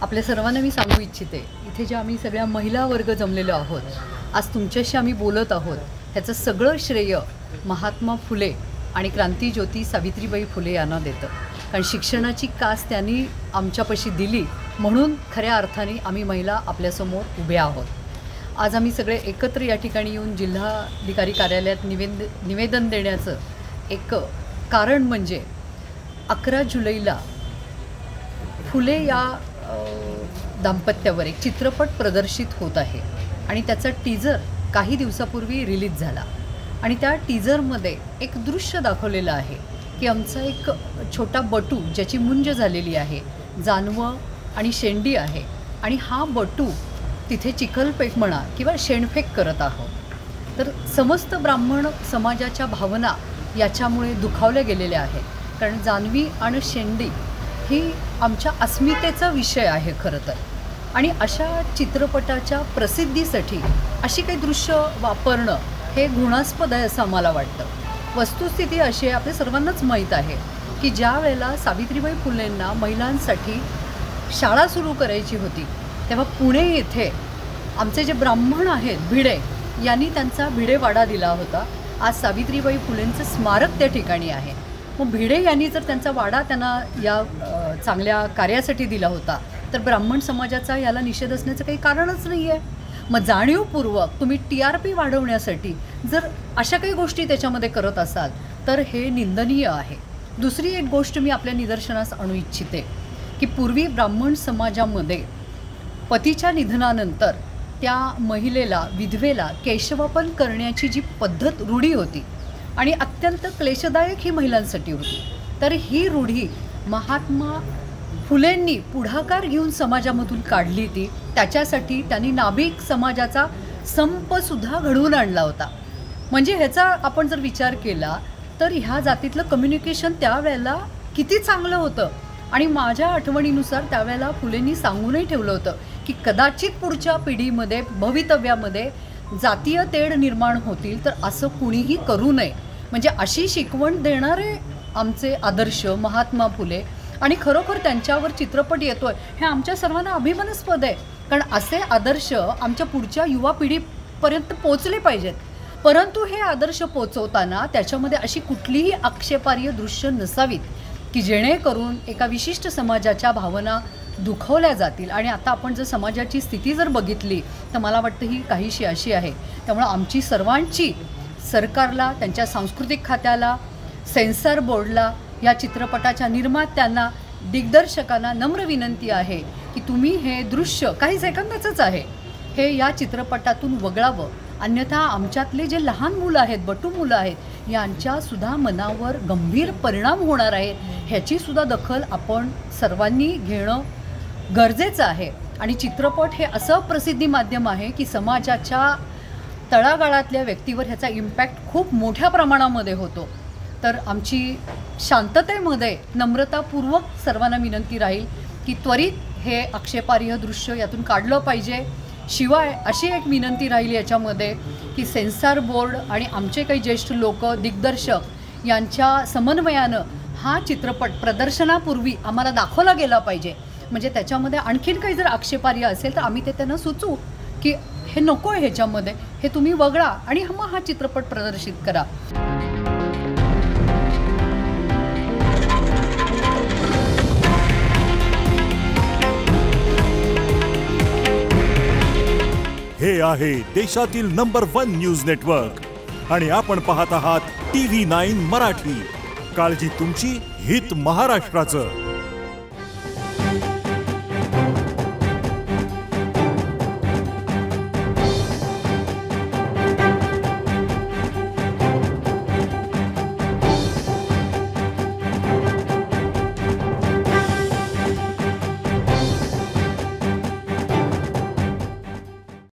आपल्या सर्वांना मी सांगू इच्छिते, इथे जे आम्ही सगळ्या महिला वर्ग जमलेलो आहोत, आज तुमच्याशी आम्ही बोलत आहोत, ह्याचं सगळं श्रेय महात्मा फुले आणि क्रांतीज्योती सावित्रीबाई फुले यांना देतं. कारण शिक्षणाची कास त्यांनी आमच्यापाशी दिली, म्हणून खऱ्या अर्थाने आम्ही महिला आपल्यासमोर उभ्या आहोत. आज आम्ही सगळे एकत्र या ठिकाणी येऊन जिल्हाधिकारी कार्यालयात निवेदन देण्याचं एक कारण म्हणजे 11 जुलैला फुले या दाम्पत्यावर एक चित्रपट प्रदर्शित होत आहे आणि त्याचा टीजर काही दिवसापूर्वी रिलीज झाला आणि त्या टीजरमध्ये एक दृश्य दाखवलेलं आहे की आमचा एक छोटा बटू ज्याची मुंज झालेली आहे, जानवं आणि शेंडी आहे आणि हा बटू तिथे चिखलफेक म्हणा किंवा शेणफेक करत आहोत. तर समस्त ब्राह्मण समाजाच्या भावना याच्यामुळे दुखावल्या गेलेल्या आहेत. कारण जानवी आणि शेंडी ही आमच्या अस्मितेचा विषय आहे खरं तर. आणि अशा चित्रपटाच्या प्रसिद्धीसाठी अशी काही दृश्य वापरणं हे घृणास्पद आहे असं आम्हाला वाटतं. वस्तुस्थिती अशी आहे, आपल्या सर्वांनाच माहीत आहे की ज्या वेळेला सावित्रीबाई फुलेंना महिलांसाठी शाळा सुरू करायची होती तेव्हा पुणे येथे आमचे जे ब्राह्मण आहेत भिडे यांनी त्यांचा भिडेवाडा दिला होता. आज सावित्रीबाई फुलेंचं स्मारक त्या ठिकाणी आहे. मग भिडे यांनी जर त्यांचा वाडा त्यांना या चांगल्या कार्यासाठी दिला होता तर ब्राह्मण समाजाचा याला निषेध असण्याचं काही कारणच नाही आहे. मग जाणीवपूर्वक तुम्ही TRP वाढवण्यासाठी जर अशा काही गोष्टी त्याच्यामध्ये करत असाल तर हे निंदनीय आहे. दुसरी एक गोष्ट मी आपल्या निदर्शनास आणू इच्छिते की पूर्वी ब्राह्मण समाजामध्ये पतीच्या निधनानंतर त्या महिलेला विधवेला केशवापन करण्याची जी पद्धत रूढी होती आणि अत्यंत क्लेशदायक ही महिलांसाठी होती. तर ही रूढी महात्मा फुलेंनी पुढाकार घेऊन समाजामधून काढली ती. त्याच्यासाठी त्यांनी नाभिक समाजाचा संपसुद्धा घडवून आणला होता. म्हणजे ह्याचा आपण जर विचार केला तर ह्या जातीतलं कम्युनिकेशन त्यावेळेला किती चांगलं होतं. आणि माझ्या आठवणीनुसार त्यावेळेला फुलेंनी सांगूनही ठेवलं होतं की कदाचित पुढच्या पिढीमध्ये भवितव्यामध्ये जातीय तेढ निर्माण होतील तर असं कुणीही करू नये. म्हणजे अशी शिकवण देणारे आमचे आदर्श महात्मा फुले आणि खरोखर त्यांच्यावर चित्रपट येतोय हे आमच्या सर्वांना अभिमानास्पद आहे. कारण असे आदर्श आमच्या पुढच्या युवा पिढीपर्यंत पोचले पाहिजेत. परंतु हे आदर्श पोचवताना त्याच्यामध्ये अशी कुठलीही आक्षेपार्ह दृश्य नसावीत की जेणेकरून एका विशिष्ट समाजाच्या भावना दुखावल्या जातील. आणि आता आपण जर समाजाची स्थिती जर बघितली तर मला वाटतं ही काहीशी अशी आहे. त्यामुळं आमची सर्वांची सरकारला, त्यांच्या सांस्कृतिक खात्याला, सेन्सर बोर्डला, या चित्रपटाच्या निर्मात्यांना, दिग्दर्शकांना नम्र विनंती आहे की तुम्ही हे दृश्य काही सेकंदाचंच आहे हे या चित्रपटातून वगळावं. अन्यथा आमच्यातले जे लहान मुलं आहेत, बटू मुलं आहेत, यांच्यासुद्धा मनावर गंभीर परिणाम होणार आहे. ह्याचीसुद्धा दखल आपण सर्वांनी घेणं गरजेचं आहे. आणि चित्रपट हे असं प्रसिद्धी माध्यम आहे की समाजाच्या तळागाळातल्या व्यक्तीवर ह्याचा इम्पॅक्ट खूप मोठ्या प्रमाणामध्ये होतो. तर आमची शांततेमध्ये नम्रतापूर्वक सर्वांना विनंती राहील की त्वरित हे आक्षेपार्ह दृश्य यातून काढलं पाहिजे. शिवाय अशी एक विनंती राहील याच्यामध्ये की सेन्सॉर बोर्ड आणि आमचे काही ज्येष्ठ लोक, दिग्दर्शक यांच्या समन्वयानं हा चित्रपट प्रदर्शनापूर्वी आम्हाला दाखवला गेला पाहिजे. म्हणजे त्याच्यामध्ये आणखीन काही जर आक्षेपार्ह असेल तर आम्ही ते त्यांना सुचवू की हे नको आहे, ह्याच्यामध्ये हे तुम्ही वगळा आणि मग हा चित्रपट प्रदर्शित करा. हे आहे देशातील नंबर 1 न्यूज नेटवर्क आणि आपण पाहत आहात TV9 मराठी. काळजी तुमची, हित महाराष्ट्राचं.